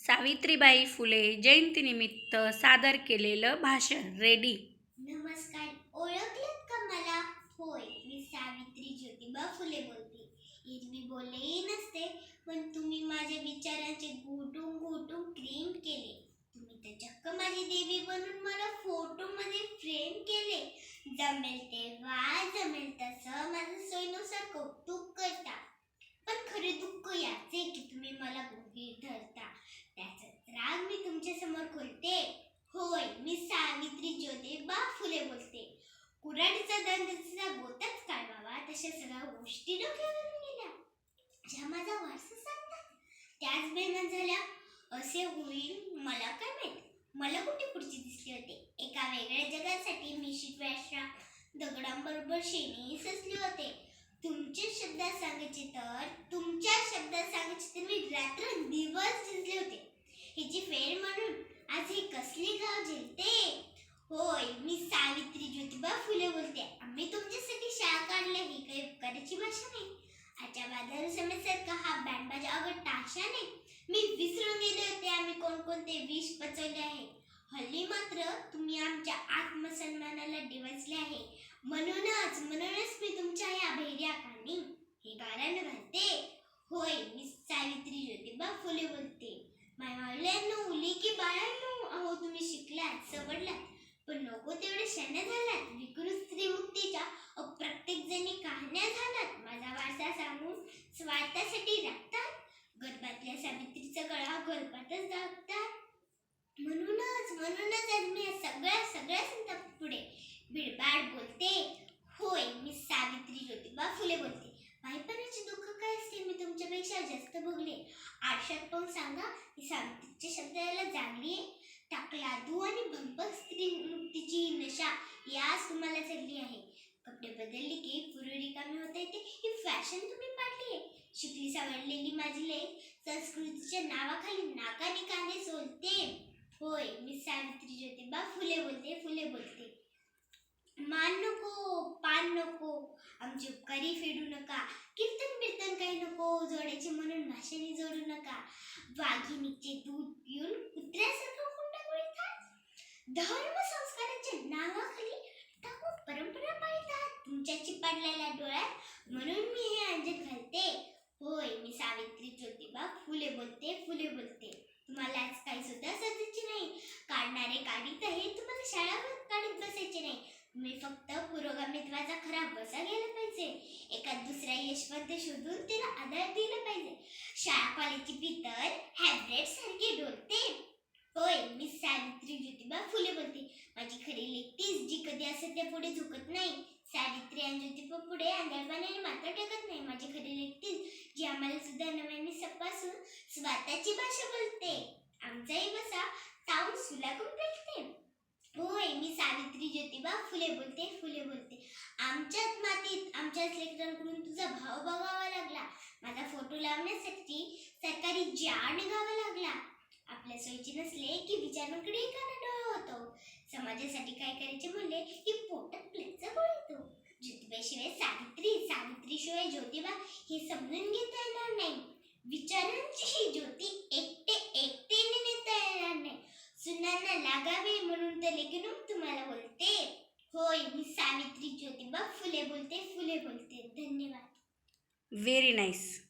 सावित्रीबाई फुले जयंतीनिमित्त सादर केलेलं भाषण रेडी. नमस्कार, ओळखलत का मला? होय, मी सावित्री ज्योतिबा फुले बोलते. एरवी बोललेही नसते, पण तुम्ही माझ्या विचारांचे घोटून घोटून क्रीम केले. तुम्ही तर चक्क माझी देवी बनून मला फोटोमध्ये फ्रेम केले. जमेल तेव्हा जमेल तसं माझं सोयीनुसार कौतुक करता. पण खरे दुःख याचे की तुम्ही मला गृहीत धरता. त्याचाच राग मी तुमच्या समोर खोलते. होय, मी सावित्री ज्योतिबा फुले बोलते. कुऱ्हाडीचा दंडचा गोताच काढवावा तशा सगळ्या गोष्टी डोक्यावरून गेल्या, ज्या माझा वारसा सांगतात त्याच बेमान झाल्या. असे होईल मला काय माहित. मला कुठे पुढची दिसले होते. एका वेगळ्या जगासाठी मी शिकव्याच्या दगडांबरोबर शेणी सजले होते. तुमच्या शब्दात सांगायचे तर मी रात्र दिवस झिजले होते. हिची फेर म्हणून आज हे कसले गाव झेलते. होय, मी सावित्री ज्योतिबा फुले बोलते. आम्ही तुमच्यासाठी शाळा काढल्या ही काही उपकाराची भाषा नाही. आजच्या बाजार समस्यासारखा हा बँडबाजा अगं टाशा नाही. मी विसरून गेले होते आम्ही कोणकोणते विष पचवले आहे. हल्ली मात्र तुम्ही आमच्या आत्मसन्मानाला डिवचले आहे. म्हणूनच मी तुमच्या या भैर्या कानी हे गाणं घालते. होय, मी सावित्री ज्योतिबा फुले बोलते. मायवाल्यांनो, मुली की बाळांनो, अहो तुम्ही शिकलात सवडलात, पण नको तेवढे शहाण्या झालात. विकृत स्त्रीमुक्तीच्या प्रत्येक जणी कहाण्या झालात. माझा वारसा सांगून स्वार्थासाठी राखतात. गर्भातल्या सावित्रीचा गळा गर्भातच दाबतात. म्हणूनच आज मी सगळ्या संतापुढे बिडबाड बोलते. होय, मी सावित्री ज्योतिबा फुले बोलते. बाईपणाचे दुःख काय असते मी तुमच्यापेक्षा जास्त भोगले. आरशात पाहून सांगा, मी सावित्रीच्या शब्दाला जागलीये. टाकला धू आणि भंपक स्त्री मुक्तीची ही नशा याच तुम्हाला चढली आहे. कपडे बदलले की पुरुष रिकामी होता येते ही फॅशन तुम्ही पाडली आहे. शिकली सावरलेली माझी लेक संस्कृतीच्या नावाखाली नाकाने कांदे सोलते. होय, मी सावित्री ज्योतिबा फुले बोलते. मान नको, पान नको, आमची उपकारी फेडू नका. कीर्तन काही नको जोडायचे म्हणून भाषेने जोडू नका. वाघिणीचे दूध पिऊन कुत्र्यासारखं हुंडाबळी खात. धर्म संस्काराच्या नावाखाली टाकून परंपरा पाळतात तुमच्या चिपाडलेल्या डोळ्यात. म्हणून मी हे अंजन घालते. होय, मी सावित्री ज्योतिबा फुले बोलते. तुम्हाला आज काही सुद्धा सजायचे नाही. काढणारे काढीत आहे, तुम्हाला शाळावर काढीत बसायचे नाही. तुम्ही फक्त पुरोगामित्वाचा खरा बसा घ्यायला पाहिजे. एखाद दुसरा यशवंत शोधून त्याला आधार दिला पाहिजे. शाळा कॉलेजची पितर हॅब्रेट सारखी डोलते. होय, मी सावित्री ज्योतिबा फुले बोलते. माझी खरी लेक तीच जी कधी असत्या पुढे झुकत नाही. सावित्री आणि ज्योतिबा पुढे आंधळपणाने माथा टेकत नाही. माझी खरी लेक तीच जी आम्हाला सुद्धा नव्याने सपासून स्वतःची भाषा बोलते. आमचाही बसा ताऊन सुलागून पेटते. होय, मी सावित्री ज्योतिबा फुले बोलते. आमच्याच मातीत आमच्याच लेकरांकडून तुझा भाव बघावा लागला. माझा फोटो लावण्यासाठी सरकारी जाळ निघावा लागला. आपल्या सोयीचे नसले की विचारांकडे एकाला डोळा होतो. समाजासाठी काय करायचे म्हणले की पोटात प्लेटचा गोळ येतो. ज्योतिबाशिवाय सावित्री शिवाय ज्योतिबा हे समजून घेता येणार नाही. विचारांची ही ज्योती एकटेने नेता येणार नाही. सुनांना लागावे म्हणून तर लेकिन तुम्हाला बोलते. होय, मी सावित्री ज्योतिबा फुले बोलते. धन्यवाद. Very nice.